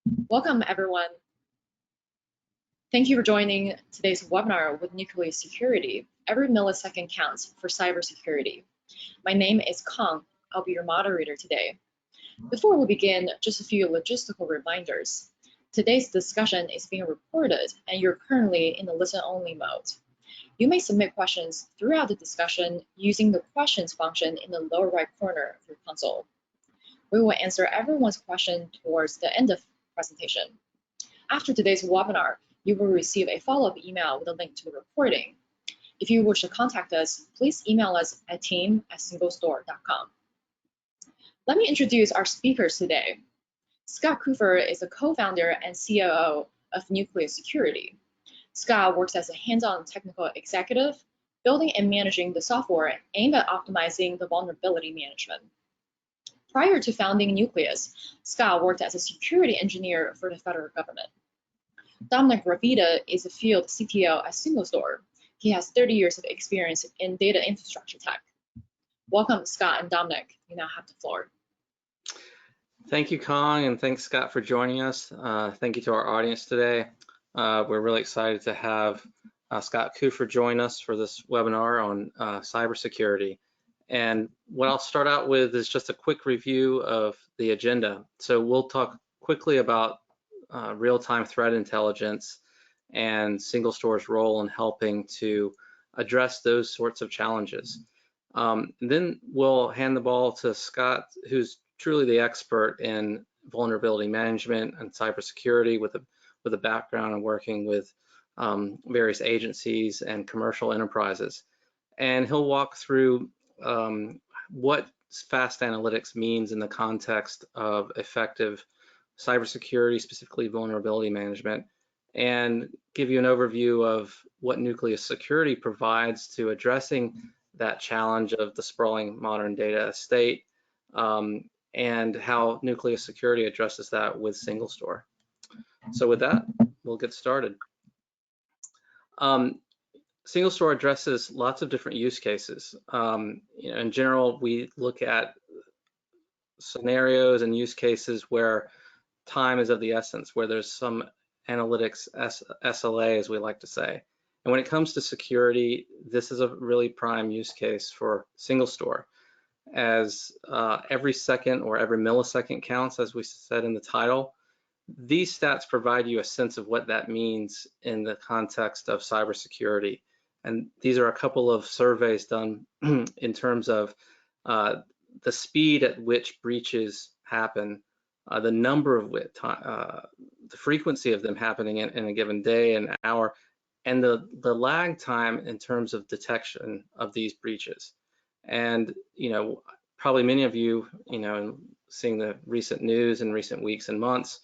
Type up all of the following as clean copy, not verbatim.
Welcome, everyone. Thank you for joining today's webinar with Nucleus Security. Every millisecond counts for cybersecurity. My name is Kang. I'll be your moderator today. Before we begin, just a few logistical reminders. Today's discussion is being recorded and you're currently in the listen-only mode. You may submit questions throughout the discussion using the questions function in the lower right corner of your console. We will answer everyone's question towards the end of the presentation. After today's webinar, you will receive a follow-up email with a link to the recording. If you wish to contact us, please email us at team@singlestore.com. Let me introduce our speakers today. Scott Kufer is the co-founder and COO of Nucleus Security. Scott works as a hands-on technical executive, building and managing the software aimed at optimizing the vulnerability management. Prior to founding Nucleus, Scott worked as a security engineer for the federal government. Dominic Ravita is a field CTO at SingleStore. He has 30 years of experience in data infrastructure tech. Welcome, Scott and Dominic. You now have the floor. Thank you, Kang, and thanks, Scott, for joining us. Thank you to our audience today. We're really excited to have Scott Kufer join us for this webinar on cybersecurity. And what I'll start out with is just a quick review of the agenda. So we'll talk quickly about real-time threat intelligence and SingleStore's role in helping to address those sorts of challenges. Then we'll hand the ball to Scott, who's truly the expert in vulnerability management and cybersecurity with a background in working with various agencies and commercial enterprises. And he'll walk through what fast analytics means in the context of effective cybersecurity, specifically vulnerability management, and give you an overview of what Nucleus Security provides to addressing that challenge of the sprawling modern data estate, and how Nucleus Security addresses that with SingleStore. So with that, we'll get started. SingleStore addresses lots of different use cases. In general, we look at scenarios and use cases where time is of the essence, where there's some analytics SLA, as we like to say. And when it comes to security, this is a really prime use case for SingleStore, as every second or every millisecond counts, as we said in the title. These stats provide you a sense of what that means in the context of cybersecurity. And these are a couple of surveys done in terms of the speed at which breaches happen, the number of the frequency of them happening in a given day and hour, and the lag time in terms of detection of these breaches. And probably many of you, seeing the recent news in recent weeks and months,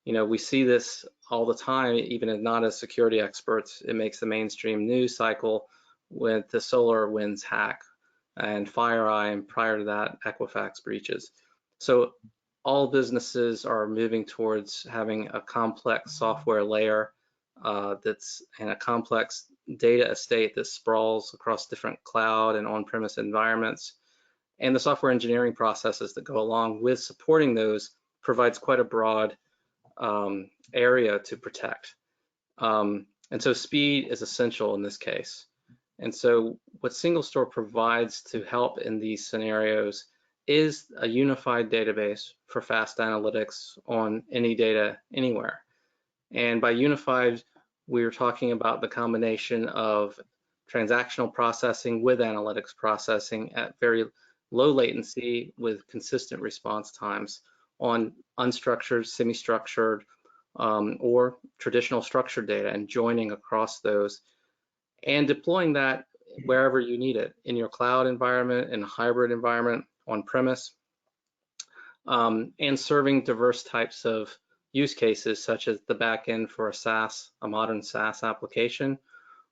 we see this all the time, even if not as security experts. It makes the mainstream news cycle with the SolarWinds hack and FireEye, and prior to that, Equifax breaches. So all businesses are moving towards having a complex software layer that's in a complex data estate that sprawls across different cloud and on-premise environments. And the software engineering processes that go along with supporting those provides quite a broad area to protect. And so speed is essential in this case. And so what SingleStore provides to help in these scenarios is a unified database for fast analytics on any data anywhere. And by unified, we're talking about the combination of transactional processing with analytics processing at very low latency with consistent response times on unstructured, semi-structured, or traditional structured data, and joining across those and deploying that wherever you need it, in your cloud environment, in a hybrid environment, on premise, and serving diverse types of use cases, such as the backend for a modern SaaS application,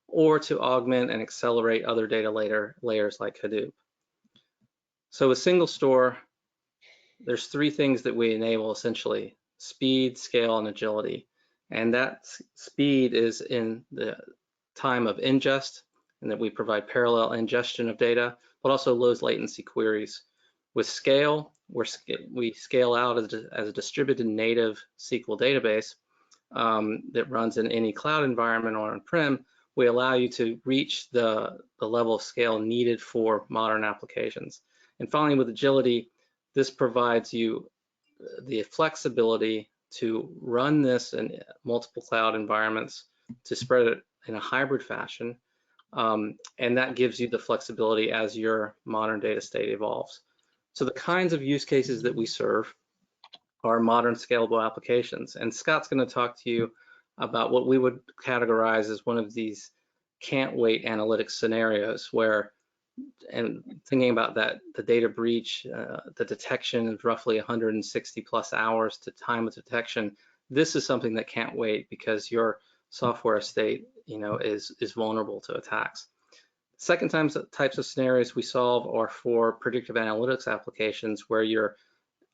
or to augment and accelerate other data layers like Hadoop. So with SingleStore, there's three things that we enable essentially: speed, scale, and agility. And that speed is in the time of ingest, and that we provide parallel ingestion of data, but also low latency queries. With scale, we scale out as a distributed native SQL database that runs in any cloud environment or on-prem. We allow you to reach the level of scale needed for modern applications. And finally, with agility, this provides you the flexibility to run this in multiple cloud environments, to spread it in a hybrid fashion, and that gives you the flexibility as your modern data state evolves. So the kinds of use cases that we serve are modern scalable applications. And Scott's going to talk to you about what we would categorize as one of these can't wait analytics scenarios where, and thinking about that, the data breach, the detection is roughly 160 plus hours to time of detection. This is something that can't wait because your software estate, is vulnerable to attacks. Second types of scenarios we solve are for predictive analytics applications where you're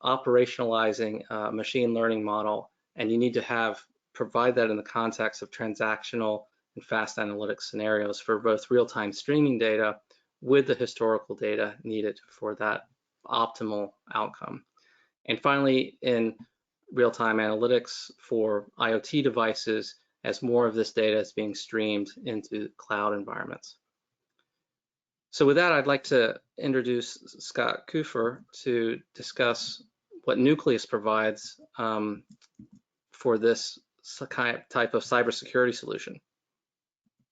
operationalizing a machine learning model, and you need to provide that in the context of transactional and fast analytics scenarios for both real-time streaming data with the historical data needed for that optimal outcome. And finally, in real-time analytics for IoT devices, as more of this data is being streamed into cloud environments. So with that, I'd like to introduce Scott Kufer to discuss what Nucleus provides for this type of cybersecurity solution.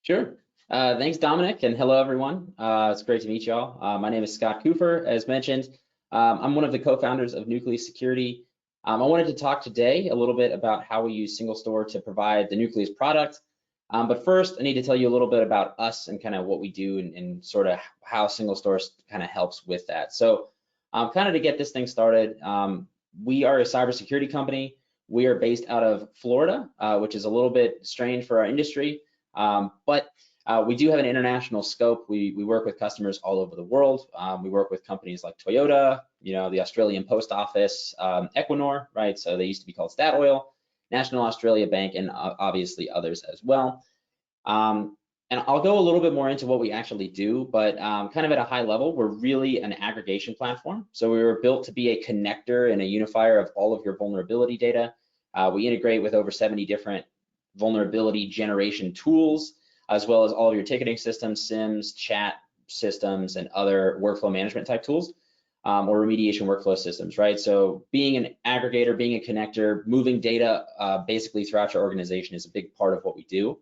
Sure. Thanks, Dominic, and hello, everyone. It's great to meet y'all. My name is Scott Kufer. As mentioned, I'm one of the co-founders of Nucleus Security. I wanted to talk today a little bit about how we use SingleStore to provide the Nucleus product. But first, I need to tell you a little bit about us and kind of what we do and sort of how SingleStore kind of helps with that. So kind of to get this thing started, we are a cybersecurity company. We are based out of Florida, which is a little bit strange for our industry, but we do have an international scope. We work with customers all over the world. We work with companies like Toyota, the Australian Post Office, Equinor, right? So they used to be called Statoil, National Australia Bank, and obviously others as well. And I'll go a little bit more into what we actually do, but kind of at a high level, we're really an aggregation platform. So we were built to be a connector and a unifier of all of your vulnerability data. We integrate with over 70 different vulnerability generation tools, as well as all of your ticketing systems, SIMs, chat systems, and other workflow management type tools, or remediation workflow systems, right? So being an aggregator, being a connector, moving data basically throughout your organization is a big part of what we do.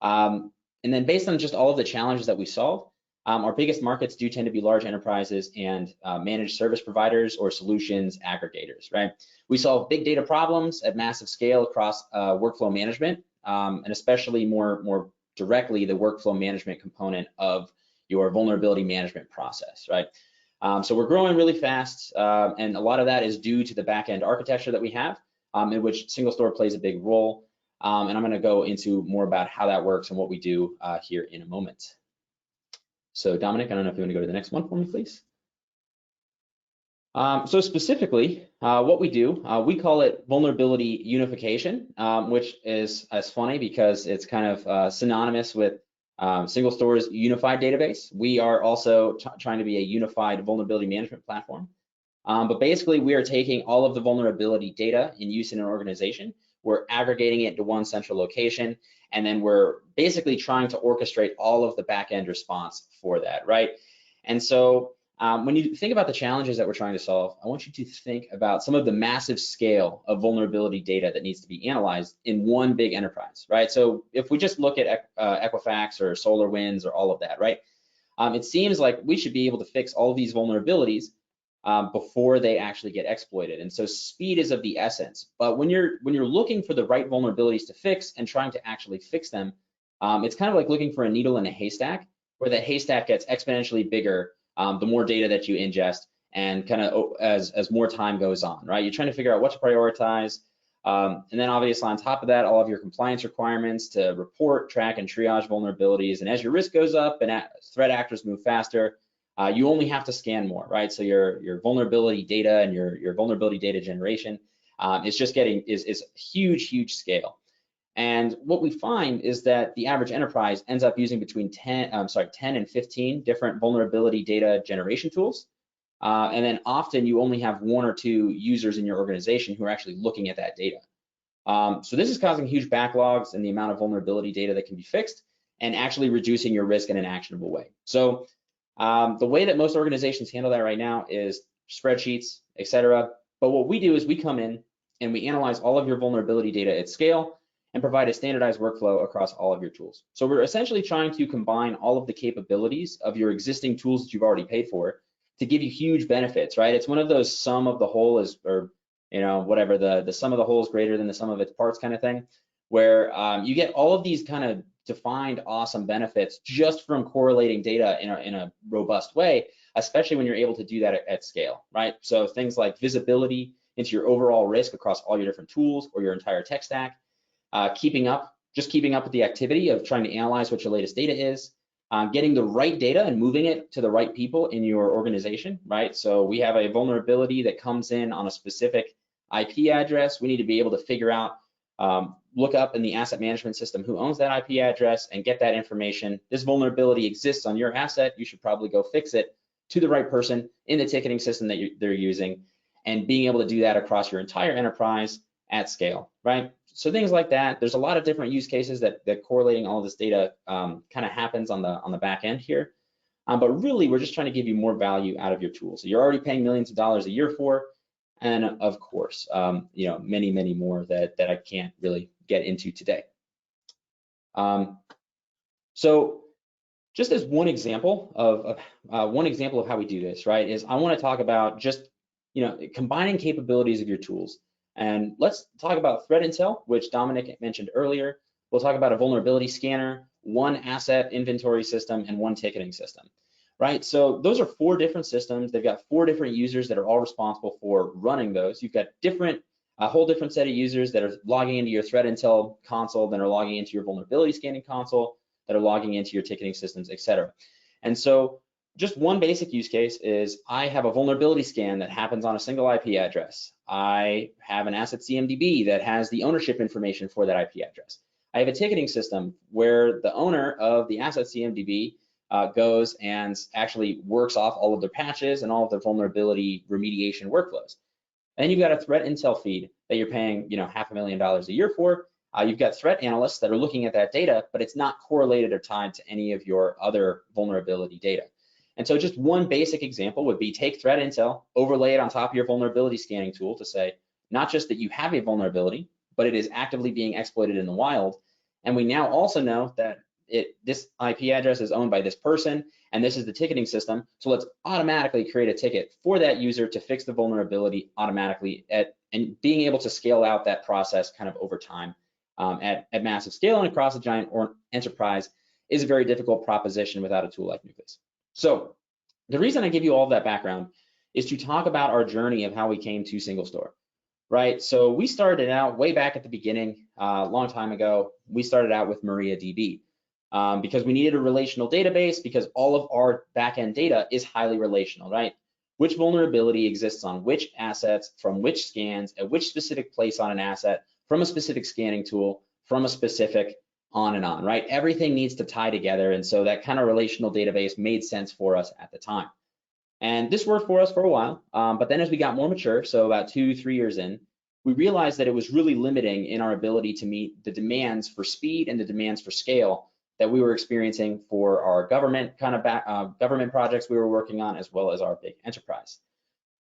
And then based on just all of the challenges that we solve, our biggest markets do tend to be large enterprises and managed service providers or solutions aggregators, right? We solve big data problems at massive scale across workflow management, and especially more directly the workflow management component of your vulnerability management process, right? So we're growing really fast, and a lot of that is due to the back-end architecture that we have, in which SingleStore plays a big role. And I'm going to go into more about how that works and what we do here in a moment. So Dominic, I don't know if you want to go to the next one for me, please. So specifically, what we do, we call it vulnerability unification, which is funny because it's kind of synonymous with SingleStore's unified database. We are also trying to be a unified vulnerability management platform. But basically, we are taking all of the vulnerability data in use in an organization, we're aggregating it to one central location, and then we're basically trying to orchestrate all of the back-end response for that, right? And so when you think about the challenges that we're trying to solve, I want you to think about some of the massive scale of vulnerability data that needs to be analyzed in one big enterprise, right? So if we just look at Equifax or SolarWinds or all of that, right? It seems like we should be able to fix all of these vulnerabilities before they actually get exploited. And so speed is of the essence. But when you're looking for the right vulnerabilities to fix and trying to actually fix them, it's kind of like looking for a needle in a haystack, where the haystack gets exponentially bigger the more data that you ingest and kind of as more time goes on, right? You're trying to figure out what to prioritize. And then obviously on top of that, all of your compliance requirements to report, track, and triage vulnerabilities. And as your risk goes up and threat actors move faster, you only have to scan more, right? So your vulnerability data and your vulnerability data generation is just is huge scale. And what we find is that the average enterprise ends up using between 10 and 15 different vulnerability data generation tools. And then often you only have 1 or 2 users in your organization who are actually looking at that data. So this is causing huge backlogs in the amount of vulnerability data that can be fixed and actually reducing your risk in an actionable way. So the way that most organizations handle that right now is spreadsheets, etc. But what we do is we come in and we analyze all of your vulnerability data at scale and provide a standardized workflow across all of your tools. So we're essentially trying to combine all of the capabilities of your existing tools that you've already paid for to give you huge benefits, right? It's one of those sum of the whole is, or whatever, the sum of the whole is greater than the sum of its parts kind of thing, where you get all of these kind of defined awesome benefits just from correlating data in a robust way, especially when you're able to do that at scale, right? So things like visibility into your overall risk across all your different tools or your entire tech stack, keeping up with the activity of trying to analyze what your latest data is, getting the right data and moving it to the right people in your organization, right? So we have a vulnerability that comes in on a specific IP address. We need to be able to figure out, look up in the asset management system who owns that IP address and get that information. This vulnerability exists on your asset. You should probably go fix it to the right person in the ticketing system that they're using, and being able to do that across your entire enterprise at scale, right? So things like that. There's a lot of different use cases that correlating all of this data kind of happens on the back end here. But really, we're just trying to give you more value out of your tools. So you're already paying millions of dollars a year for, and of course, many, many more that I can't really get into today. So just as one example of how we do this, right, is I want to talk about just combining capabilities of your tools. And let's talk about threat intel, which Dominic mentioned earlier. We'll talk about a vulnerability scanner, one asset inventory system, and one ticketing system, right? So those are 4 different systems. They've got 4 different users that are all responsible for running those. You've got a whole different set of users that are logging into your threat intel console, that are logging into your vulnerability scanning console, that are logging into your ticketing systems, et cetera. And so just one basic use case is I have a vulnerability scan that happens on a single IP address. I have an asset CMDB that has the ownership information for that IP address. I have a ticketing system where the owner of the asset CMDB goes and actually works off all of their patches and all of their vulnerability remediation workflows. And you've got a threat intel feed that you're paying $500,000 a year for. You've got threat analysts that are looking at that data, but it's not correlated or tied to any of your other vulnerability data. And so just one basic example would be take threat intel, overlay it on top of your vulnerability scanning tool to say, not just that you have a vulnerability, but it is actively being exploited in the wild. And we now also know that this IP address is owned by this person, and this is the ticketing system. So let's automatically create a ticket for that user to fix the vulnerability automatically and being able to scale out that process kind of over time at massive scale and across a giant enterprise is a very difficult proposition without a tool like Nucleus. So the reason I give you all of that background is to talk about our journey of how we came to SingleStore, right? So we started out way back at the beginning, a long time ago. We started out with MariaDB because we needed a relational database because all of our backend data is highly relational, right? Which vulnerability exists on which assets, from which scans, at which specific place on an asset, from a specific scanning tool, from a specific on and on, right? Everything needs to tie together. And so that kind of relational database made sense for us at the time. And this worked for us for a while. But then as we got more mature, so about 2-3 years in, we realized that it was really limiting in our ability to meet the demands for speed and the demands for scale that we were experiencing for our government kind of government projects we were working on, as well as our big enterprise.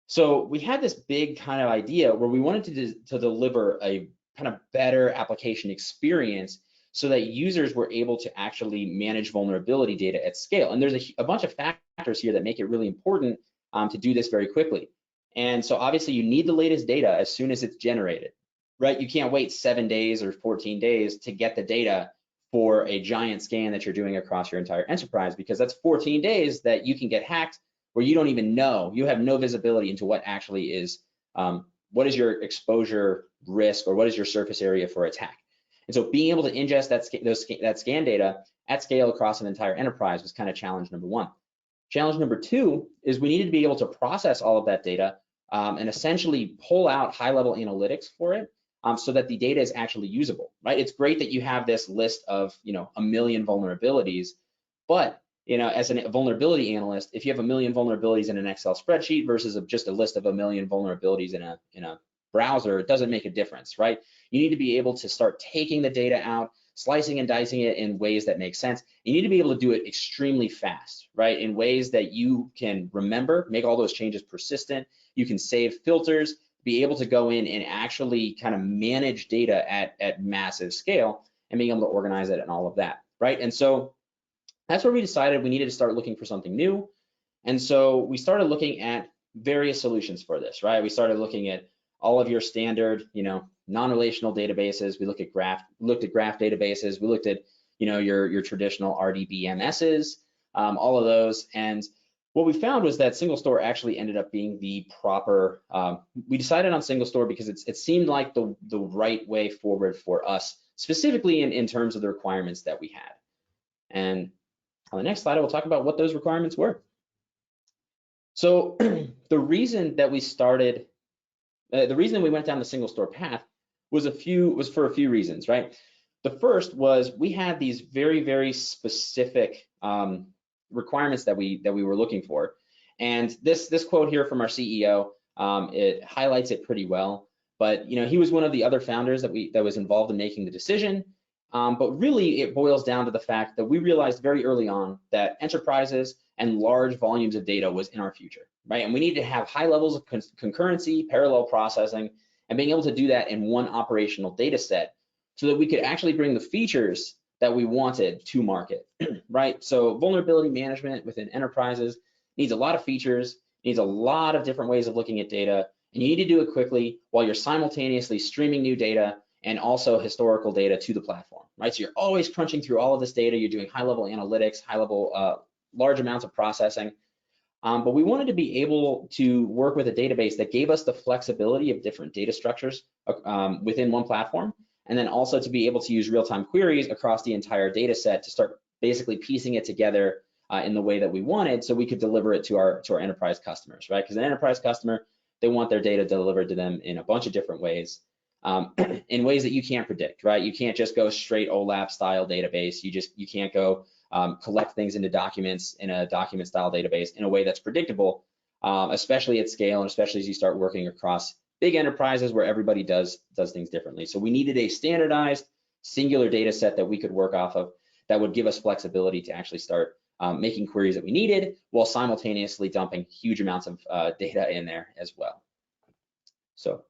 So we had this big kind of idea where we wanted to deliver a kind of better application experience so that users were able to actually manage vulnerability data at scale. And there's a bunch of factors here that make it really important to do this very quickly. And so obviously you need the latest data as soon as it's generated, right? You can't wait 7 days or 14 days to get the data for a giant scan that you're doing across your entire enterprise, because that's 14 days that you can get hacked where you don't even know, you have no visibility into what actually is, what is your exposure risk or what is your surface area for attack. And so being able to ingest that scan data at scale across an entire enterprise was kind of challenge number 1. Challenge number 2 is we needed to be able to process all of that data and essentially pull out high-level analytics for it so that the data is actually usable, right? It's great that you have this list of, 1 million vulnerabilities, but as a vulnerability analyst, if you have 1 million vulnerabilities in an Excel spreadsheet versus just a list of 1 million vulnerabilities in a browser, it doesn't make a difference, right? You need to be able to start taking the data out, slicing and dicing it in ways that make sense. You need to be able to do it extremely fast, right? In ways that you can remember, make all those changes persistent. You can save filters, be able to go in and actually kind of manage data at massive scale and being able to organize it and all of that, right? And so that's where we decided we needed to start looking for something new. And so we started looking at various solutions for this, right? We started looking at all of your standard, non-relational databases. We looked at graph databases. We looked at, your traditional RDBMSs, all of those. And what we found was that SingleStore actually ended up being the proper, we decided on SingleStore because it seemed like the right way forward for us, specifically in terms of the requirements that we had. And on the next slide, I will talk about what those requirements were. So the reason that we started, the reason we went down the SingleStore path was for a few reasons, right? The first was we had these very, very specific requirements that we were looking for. And this quote here from our CEO, it highlights it pretty well. But he was one of the other founders that was involved in making the decision. But really, it boils down to the fact that we realized very early on that enterprises and large volumes of data was in our future, right? And we needed to have high levels of concurrency, parallel processing, and being able to do that in one operational data set so that we could actually bring the features that we wanted to market, right? So vulnerability management within enterprises needs a lot of features, needs a lot of different ways of looking at data, and you need to do it quickly while you're simultaneously streaming new data and also historical data to the platform, right? So you're always crunching through all of this data, you're doing high-level analytics, high-level, large amounts of processing. But we wanted to be able to work with a database that gave us the flexibility of different data structures within one platform, and then also to be able to use real-time queries across the entire data set to start basically piecing it together in the way that we wanted so we could deliver it to our enterprise customers, right? Because an enterprise customer, they want their data delivered to them in a bunch of different ways. In ways that you can't predict, right? You can't just go straight OLAP style database. You can't go collect things into documents in a document style database in a way that's predictable, especially at scale and especially as you start working across big enterprises where everybody does things differently. So we needed a standardized singular data set that we could work off of that would give us flexibility to actually start making queries that we needed while simultaneously dumping huge amounts of data in there as well. So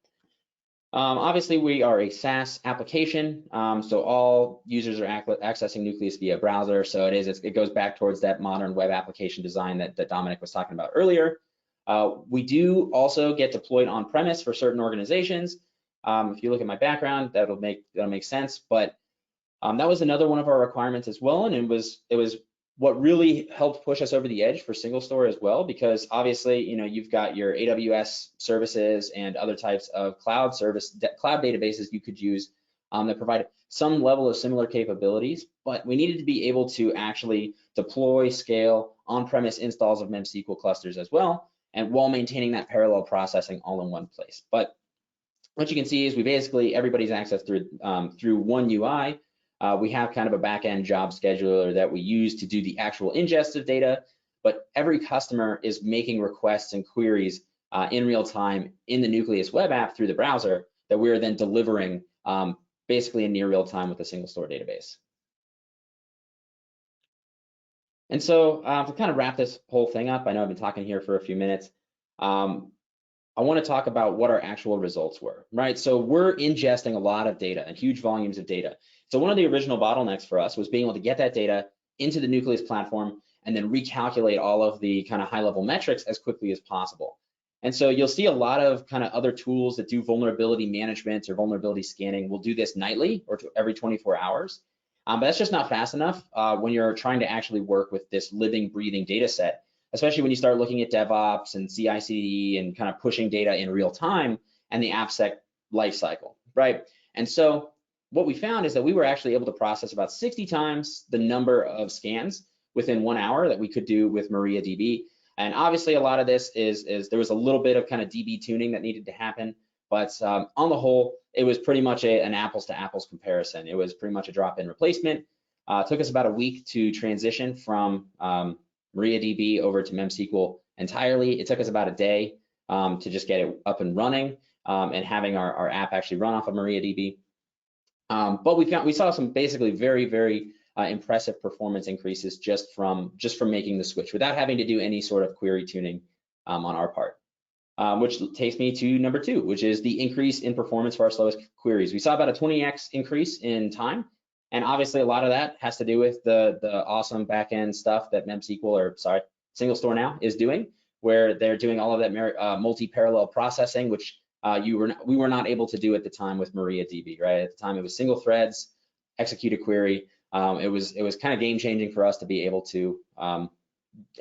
obviously, we are a SaaS application, so all users are accessing Nucleus via browser. So it goes back towards that modern web application design that Dominic was talking about earlier. We do also get deployed on premise for certain organizations. If you look at my background, that'll make sense. But that was another one of our requirements as well, and it was what really helped push us over the edge for SingleStore as well, because obviously, you've got your AWS services and other types of cloud databases you could use that provide some level of similar capabilities, but we needed to be able to actually deploy, scale on-premise installs of MemSQL clusters as well, and while maintaining that parallel processing all in one place. But what you can see is we basically, everybody's accessed through one UI. We have kind of a back-end job scheduler that we use to do the actual ingest of data, but every customer is making requests and queries in real time in the Nucleus web app through the browser that we're then delivering basically in near real time with the SingleStore database. And so to kind of wrap this whole thing up, I know I've been talking here for a few minutes. I want to talk about what our actual results were, right? So we're ingesting a lot of data and huge volumes of data. So one of the original bottlenecks for us was being able to get that data into the Nucleus platform and then recalculate all of the kind of high-level metrics as quickly as possible. And so you'll see a lot of kind of other tools that do vulnerability management or vulnerability scanning will do this nightly or every 24 hours. But that's just not fast enough when you're trying to actually work with this living, breathing data set, especially when you start looking at DevOps and CI/CD and kind of pushing data in real time and the AppSec lifecycle, right? And so what we found is that we were actually able to process about 60 times the number of scans within 1 hour that we could do with MariaDB. And obviously a lot of this is there was a little bit of kind of DB tuning that needed to happen, but on the whole, it was pretty much an apples to apples comparison. It was pretty much a drop-in replacement. It took us about a week to transition from MariaDB over to MemSQL entirely. It took us about a day to just get it up and running and having our app actually run off of MariaDB. But we saw some basically very impressive performance increases just from making the switch without having to do any sort of query tuning on our part. Which takes me to number 2, which is the increase in performance for our slowest queries. We saw about a 20x increase in time, and obviously a lot of that has to do with the awesome backend stuff that SingleStore now is doing, where they're doing all of that multi-parallel processing, which we were not able to do at the time with MariaDB, right? At the time, it was single threads, execute a query. It was kind of game changing for us to be able to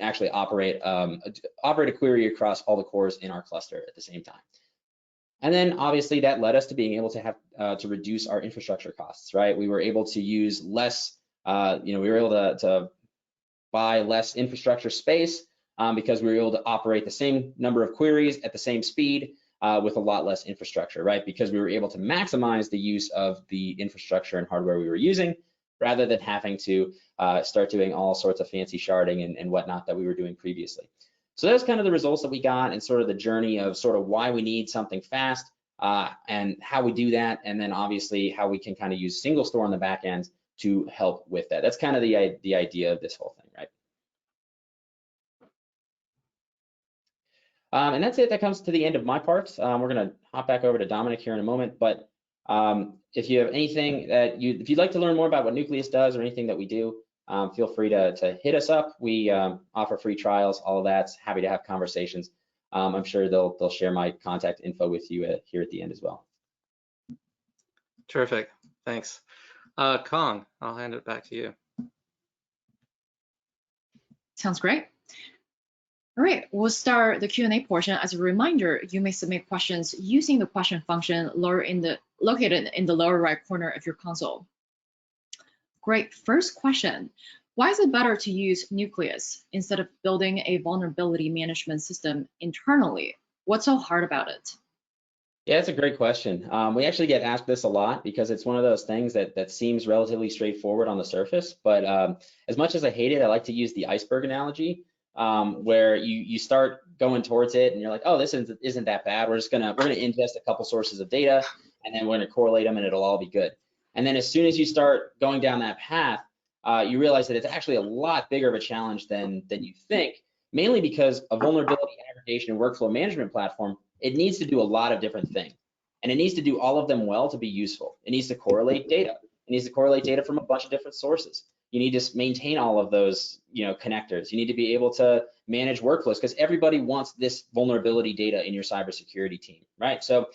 actually operate a query across all the cores in our cluster at the same time. And then obviously that led us to being able to have to reduce our infrastructure costs, right? We were able to use less, we were able to buy less infrastructure space because we were able to operate the same number of queries at the same speed with a lot less infrastructure, right? Because we were able to maximize the use of the infrastructure and hardware we were using, rather than having to start doing all sorts of fancy sharding and whatnot that we were doing previously. So that's kind of the results that we got and sort of the journey of sort of why we need something fast and how we do that, and then obviously how we can kind of use SingleStore on the back end to help with that. That's kind of the idea of this whole thing, right? And that's it. That comes to the end of my part. We're going to hop back over to Dominic here in a moment, but if you have anything that if you'd like to learn more about what Nucleus does or anything that we do, feel free to hit us up. We offer free trials, all of that. Happy to have conversations. I'm sure they'll share my contact info with you here at the end as well. Terrific, thanks. Kong, I'll hand it back to you. Sounds great. All right, we'll start the Q&A portion. As a reminder, you may submit questions using the question function located in the lower right corner of your console. Great, first question. Why is it better to use Nucleus instead of building a vulnerability management system internally? What's so hard about it? Yeah, that's a great question. We actually get asked this a lot because it's one of those things that seems relatively straightforward on the surface, but as much as I hate it, I like to use the iceberg analogy. Where you start going towards it and you're like, oh, this isn't that bad. We're gonna ingest a couple sources of data and then we're gonna correlate them and it'll all be good. And then as soon as you start going down that path, you realize that it's actually a lot bigger of a challenge than you think, mainly because a vulnerability aggregation and workflow management platform, it needs to do a lot of different things. And it needs to do all of them well to be useful. It needs to correlate data. It needs to correlate data from a bunch of different sources. You need to maintain all of those, connectors. You need to be able to manage workflows because everybody wants this vulnerability data in your cybersecurity team, right? So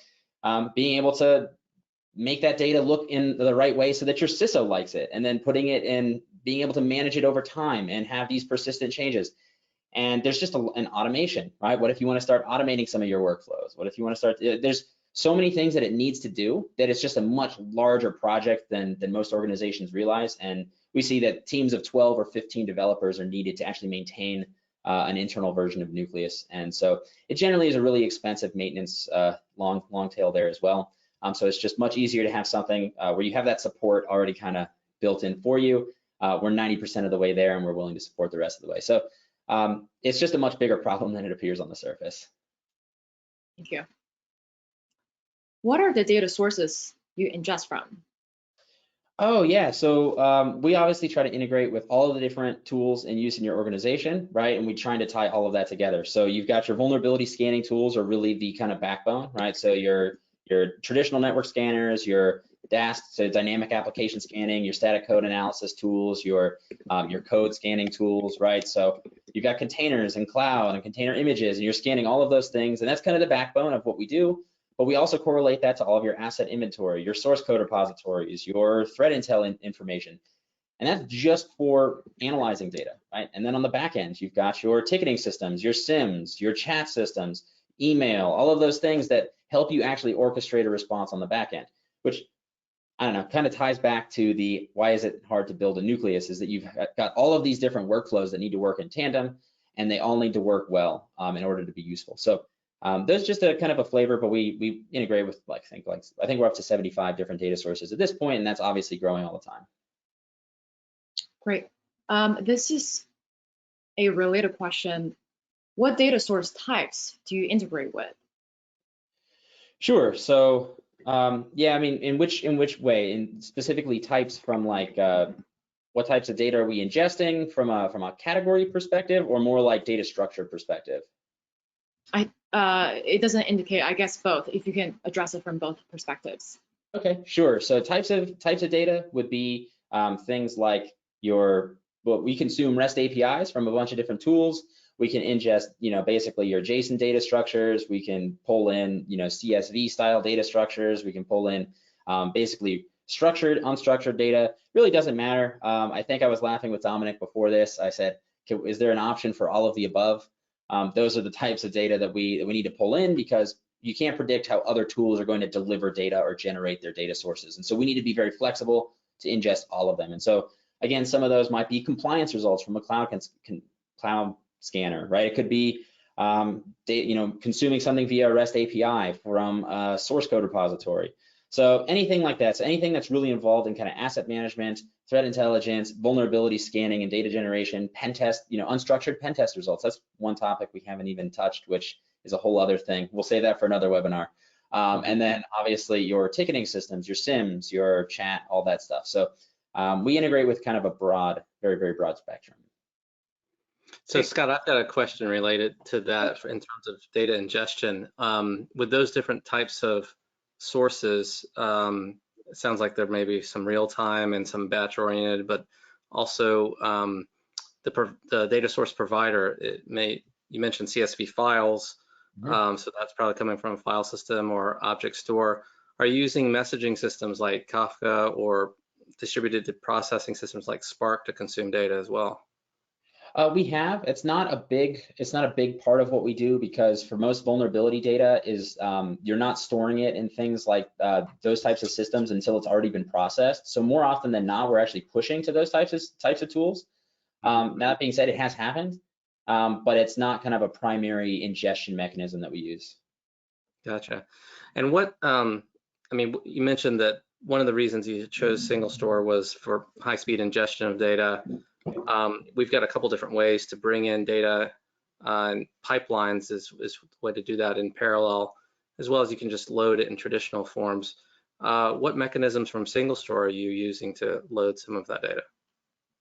being able to make that data look in the right way so that your CISO likes it, and then putting it in, being able to manage it over time and have these persistent changes. And there's just an automation, right? What if you want to start automating some of your workflows? What if you want to start, there's so many things that it needs to do that it's just a much larger project than most organizations realize. And we see that teams of 12 or 15 developers are needed to actually maintain an internal version of Nucleus. And so it generally is a really expensive maintenance long tail there as well. So it's just much easier to have something where you have that support already kind of built in for you. We're 90% of the way there and we're willing to support the rest of the way. So it's just a much bigger problem than it appears on the surface. Thank you. What are the data sources you ingest from? Oh yeah, so we obviously try to integrate with all of the different tools in use in your organization, right? And we're trying to tie all of that together. So you've got your vulnerability scanning tools are really the kind of backbone, right? So your traditional network scanners, your DAST, so dynamic application scanning, your static code analysis tools, your code scanning tools, right? So you've got containers and cloud and container images, and you're scanning all of those things, and that's kind of the backbone of what we do. But we also correlate that to all of your asset inventory, your source code repositories, your threat intel information. And that's just for analyzing data, right? And then on the back end, you've got your ticketing systems, your SIMs, your chat systems, email, all of those things that help you actually orchestrate a response on the back end, which, I don't know, kind of ties back to the why is it hard to build a Nucleus, is that you've got all of these different workflows that need to work in tandem, and they all need to work well in order to be useful. So there's just a kind of a flavor, but we integrate with I think we're up to 75 different data sources at this point, and that's obviously growing all the time. Great. This is a related question. What data source types do you integrate with? Sure. So yeah, I mean, in which way? In specifically types from like what types of data are we ingesting from a category perspective, or more like data structure perspective? It doesn't indicate, I guess both, if you can address it from both perspectives. Okay, sure. So types of data would be things like well, we consume REST APIs from a bunch of different tools. We can ingest, basically your JSON data structures. We can pull in, CSV style data structures. We can pull in basically structured, unstructured data. Really doesn't matter. I think I was laughing with Dominic before this. I said, is there an option for all of the above? Those are the types of data that we need to pull in, because you can't predict how other tools are going to deliver data or generate their data sources. And so we need to be very flexible to ingest all of them. And so again, some of those might be compliance results from a cloud scanner, right? It could be consuming something via a REST API from a source code repository. So anything like that, so anything that's really involved in kind of asset management, threat intelligence, vulnerability scanning, and data generation, pen test, unstructured pen test results. That's one topic we haven't even touched, which is a whole other thing. We'll save that for another webinar. And then obviously your ticketing systems, your SIMs, your chat, all that stuff. So we integrate with kind of a broad, very, very broad spectrum. So Scott, I've got a question related to that in terms of data ingestion. With those different types of sources, it sounds like there may be some real time and some batch oriented, but also the data source provider, you mentioned CSV files, so that's probably coming from a file system or object store. Are you using messaging systems like Kafka or distributed processing systems like Spark to consume data as well? We have. It's not a big part of what we do, because for most vulnerability data is you're not storing it in things like those types of systems until it's already been processed. So more often than not, we're actually pushing to those types of tools. That being said, it has happened, but it's not kind of a primary ingestion mechanism that we use. Gotcha. And what, I mean, you mentioned that one of the reasons you chose SingleStore was for high-speed ingestion of data. We've got a couple different ways to bring in data, and pipelines is the way to do that in parallel, as well as you can just load it in traditional forms. What mechanisms from SingleStore are you using to load some of that data?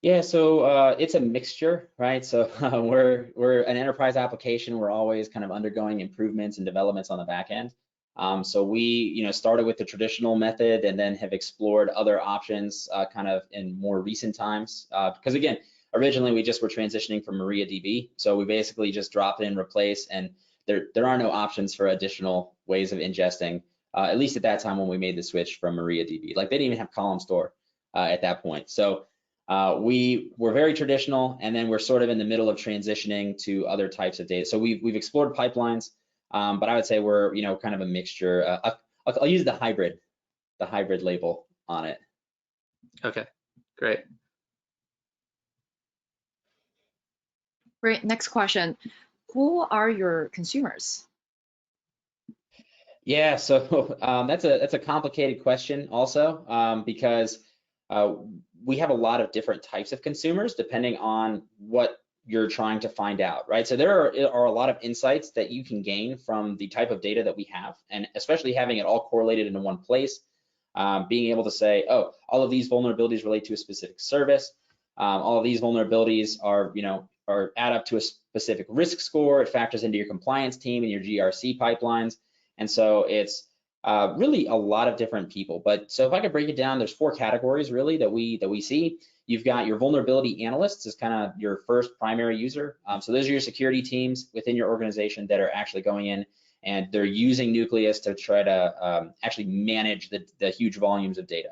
Yeah, so it's a mixture, right? So we're an enterprise application. We're always kind of undergoing improvements and developments on the back end. So we, started with the traditional method and then have explored other options kind of in more recent times. Because again, originally we just were transitioning from MariaDB. So we basically just drop it in, replace, and there are no options for additional ways of ingesting, at least at that time when we made the switch from MariaDB. Like they didn't even have column store at that point. So we were very traditional, and then we're sort of in the middle of transitioning to other types of data. So we've explored pipelines. But I would say we're, kind of a mixture. I'll use the hybrid label on it. Okay, great. Great. Next question. Who are your consumers? Yeah, so that's a complicated question also, because we have a lot of different types of consumers depending on what you're trying to find out, right? So there are a lot of insights that you can gain from the type of data that we have, and especially having it all correlated into one place, being able to say, oh, all of these vulnerabilities relate to a specific service. All of these vulnerabilities are add up to a specific risk score. It factors into your compliance team and your GRC pipelines. And so it's really a lot of different people. But so if I could break it down, there's 4 categories really that we see. You've got your vulnerability analysts is kind of your first primary user. So those are your security teams within your organization that are actually going in and they're using Nucleus to try to actually manage the huge volumes of data.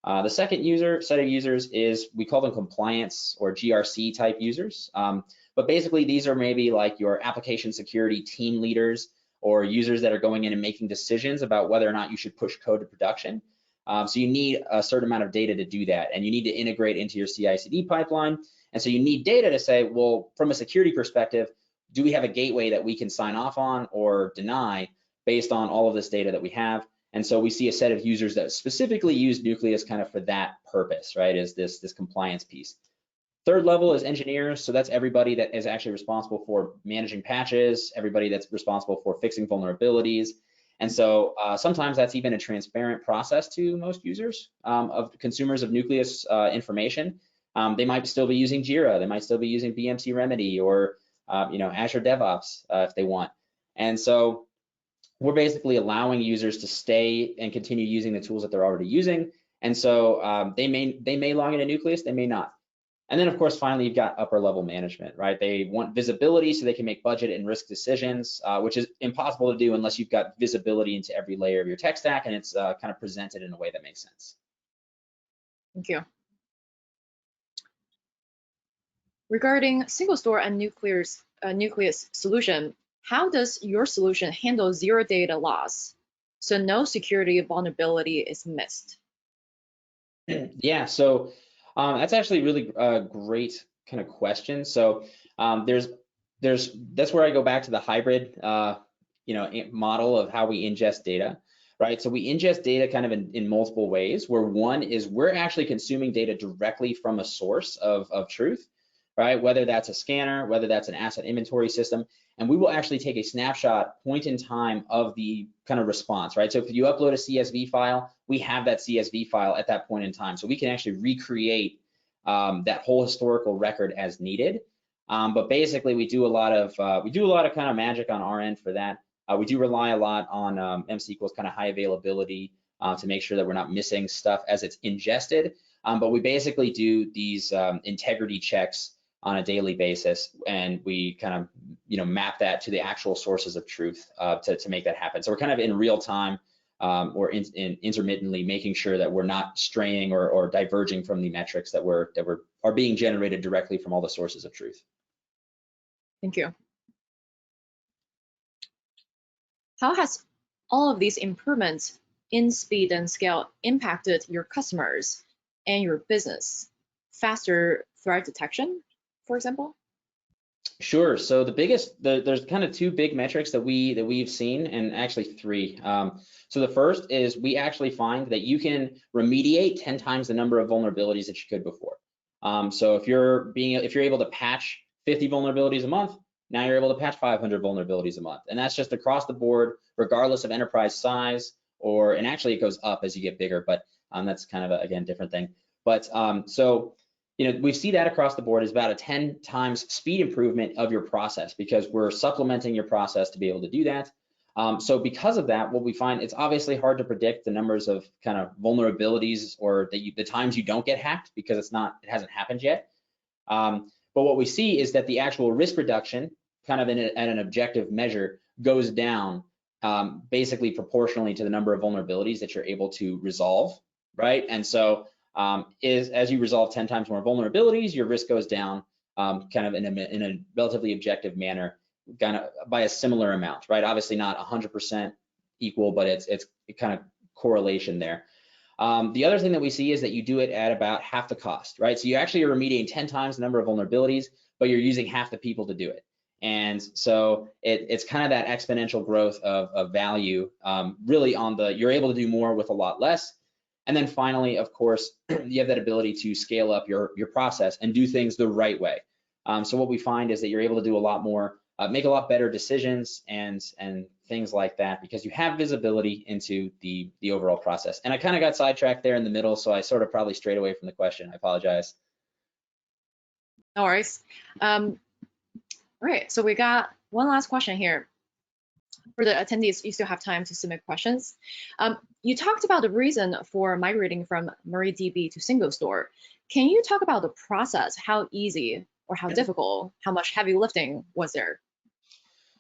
The second set of users is, we call them compliance or GRC type users. But basically these are maybe like your application security team leaders or users that are going in and making decisions about whether or not you should push code to production. So you need a certain amount of data to do that, and you need to integrate into your CI/CD pipeline. And so you need data to say, well, from a security perspective, do we have a gateway that we can sign off on or deny based on all of this data that we have? And so we see a set of users that specifically use Nucleus kind of for that purpose, right? Is this compliance piece. Third level is engineers. So that's everybody that is actually responsible for managing patches, everybody that's responsible for fixing vulnerabilities. And so sometimes that's even a transparent process to most users of consumers of Nucleus information. They might still be using Jira, they might still be using BMC Remedy or Azure DevOps if they want. And so we're basically allowing users to stay and continue using the tools that they're already using. And so they may log into Nucleus, they may not. And then, of course, finally, you've got upper level management, right? They want visibility so they can make budget and risk decisions, which is impossible to do unless you've got visibility into every layer of your tech stack and it's kind of presented in a way that makes sense. Thank you. Regarding SingleStore and Nucleus solution, how does your solution handle zero data loss so no security vulnerability is missed? Yeah, so that's actually really a great kind of question. So that's where I go back to the hybrid model of how we ingest data, right? So we ingest data kind of in multiple ways, where one is we're actually consuming data directly from a source of truth, right? Whether that's a scanner, whether that's an asset inventory system, and we will actually take a snapshot point in time of the kind of response, right? So if you upload a CSV file, we have that CSV file at that point in time. So we can actually recreate that whole historical record as needed. But basically we do a lot of kind of magic on our end for that. We do rely a lot on MSQL's kind of high availability to make sure that we're not missing stuff as it's ingested. But we basically do these integrity checks on a daily basis, and we kind of map that to the actual sources of truth to make that happen. So we're kind of in real time or intermittently making sure that we're not straying or diverging from the metrics that are being generated directly from all the sources of truth. Thank you. How has all of these improvements in speed and scale impacted your customers and your business? Faster threat detection, for example? Sure. So there's kind of two big metrics that we've seen, and actually three. So the first is we actually find that you can remediate 10 times the number of vulnerabilities that you could before. So if you're able to patch 50 vulnerabilities a month, now you're able to patch 500 vulnerabilities a month, and that's just across the board, regardless of enterprise size, and actually it goes up as you get bigger, but that's kind of again different thing. But so we see that across the board is about a 10 times speed improvement of your process, because we're supplementing your process to be able to do that. So because of that, what we find, it's obviously hard to predict the numbers of kind of vulnerabilities or the times you don't get hacked, because it hasn't happened yet. But what we see is that the actual risk reduction, kind of at an objective measure, goes down basically proportionally to the number of vulnerabilities that you're able to resolve, right? And so as you resolve 10 times more vulnerabilities, your risk goes down kind of in a relatively objective manner, kind of by a similar amount, right? Obviously not 100% equal, but it's kind of correlation there. The other thing that we see is that you do it at about half the cost, right? So you actually are remediating 10 times the number of vulnerabilities, but you're using half the people to do it. And so it's kind of that exponential growth of value, really you're able to do more with a lot less. And then finally, of course, you have that ability to scale up your process and do things the right way. So what we find is that you're able to do a lot more, make a lot better decisions and things like that, because you have visibility into the overall process. And I kind of got sidetracked there in the middle, so I sort of probably strayed away from the question. I apologize. No worries. All right, so we got one last question here. For the attendees, you still have time to submit questions. You talked about the reason for migrating from MariaDB to SingleStore. Can you talk about the process? How easy or how difficult, how much heavy lifting was there?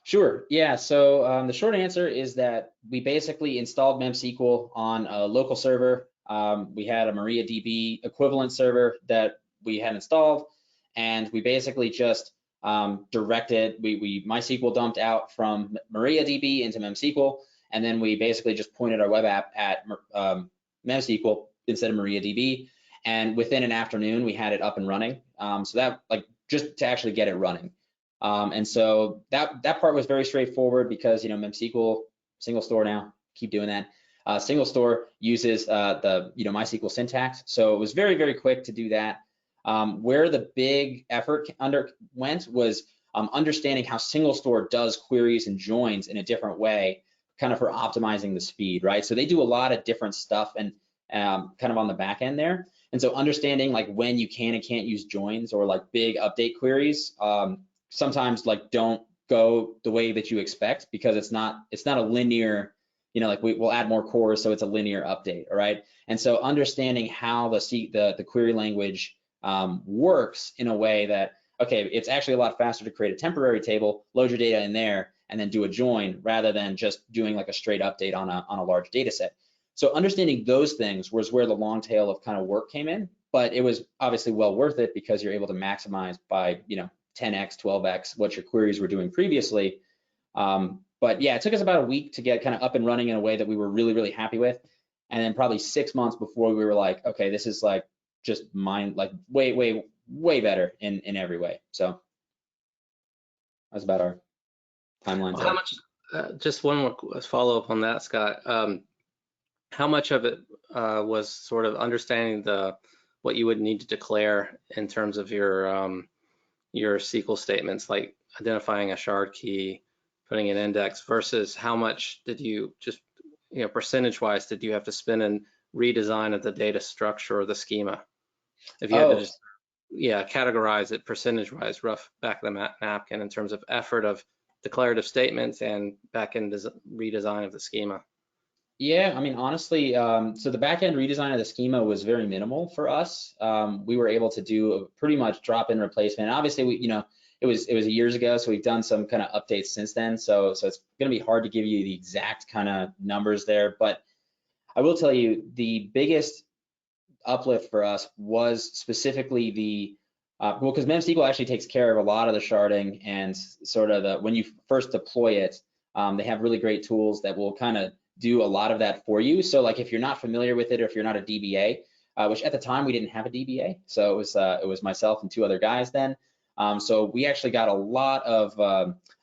Sure, yeah, so the short answer is that we basically installed MemSQL on a local server. We had a MariaDB equivalent server that we had installed, and we basically just directed, MySQL dumped out from MariaDB into MemSQL, and then we basically just pointed our web app at MemSQL instead of MariaDB, and within an afternoon we had it up and running. So that, just to actually get it running. And so that part was very straightforward, because MemSQL, SingleStore now, keep doing that. SingleStore uses the MySQL syntax, so it was very, very quick to do that. Where the big effort underwent was understanding how SingleStore does queries and joins in a different way, kind of for optimizing the speed, right? So they do a lot of different stuff and kind of on the back end there. And so understanding like when you can and can't use joins or like big update queries sometimes like don't go the way that you expect because it's not a linear, you know, like we'll add more cores, so it's a linear update, all right? And so understanding how the query language works in a way that, okay, it's actually a lot faster to create a temporary table, load your data in there, and then do a join rather than just doing like a straight update on a large data set. So understanding those things was where the long tail of kind of work came in, but it was obviously well worth it because you're able to maximize by, you know, 10x, 12x what your queries were doing previously. But yeah, it took us about a week to get kind of up and running in a way that we were really, really happy with. And then probably 6 months before we were like, okay, this is like just way better in every way. So that's about our timeline. Well, how much, just one more follow up on that, Scott. How much of it was sort of understanding what you would need to declare in terms of your SQL statements, like identifying a shard key, putting an index, versus how much did you just, you know, percentage-wise, did you have to spend in redesign of the data structure or the schema? If you had to just, yeah, categorize it percentage-wise, rough back of the napkin in terms of effort of declarative statements and back-end redesign of the schema. Yeah, I mean, honestly, so the back-end redesign of the schema was very minimal for us. We were able to do a pretty much drop-in replacement. And obviously, you know, it was years ago, so we've done some kind of updates since then. So it's going to be hard to give you the exact kind of numbers there. But I will tell you, the biggest uplift for us was specifically the well, because memSQL actually takes care of a lot of the sharding and sort of when you first deploy it, they have really great tools that will kind of do a lot of that for you. So like if you're not familiar with it or if you're not a DBA, which at the time we didn't have a DBA, so it was myself and 2 other guys then. So we actually got a lot of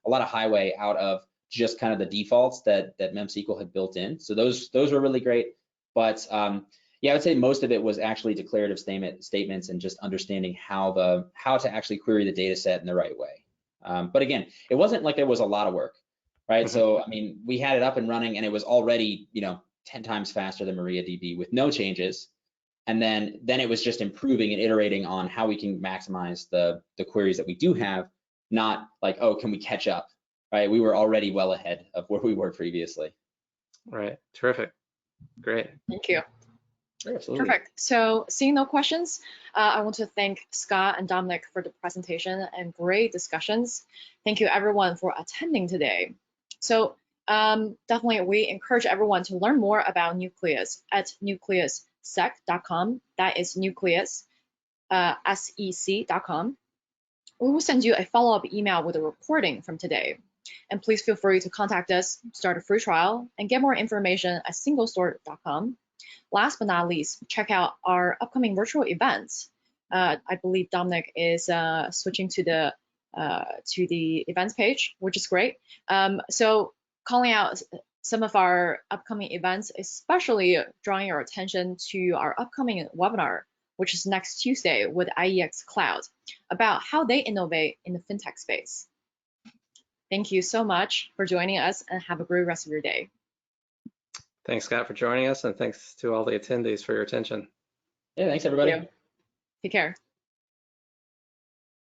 highway out of just kind of the defaults that memSQL had built in. So those were really great. But yeah, I would say most of it was actually declarative statements and just understanding how to actually query the data set in the right way. But again, it wasn't like there was a lot of work, right? So I mean, we had it up and running and it was already, you know, 10 times faster than MariaDB with no changes. And then it was just improving and iterating on how we can maximize the queries that we do have, not like, oh, can we catch up, right? We were already well ahead of where we were previously. Right, terrific, great. Thank you. Sure, absolutely. Perfect. So seeing no questions, I want to thank Scott and Dominic for the presentation and great discussions. Thank you everyone for attending today. So definitely we encourage everyone to learn more about Nucleus at nucleussec.com. That is Nucleus, SEC.com. We will send you a follow-up email with a recording from today. And please feel free to contact us, start a free trial, and get more information at singlestore.com. Last but not least, check out our upcoming virtual events. I believe Dominic is switching to the events page, which is great. So calling out some of our upcoming events, especially drawing your attention to our upcoming webinar, which is next Tuesday with IEX Cloud, about how they innovate in the fintech space. Thank you so much for joining us and have a great rest of your day. Thanks, Scott, for joining us, and thanks to all the attendees for your attention. Yeah, thanks everybody. Thank you. Take care.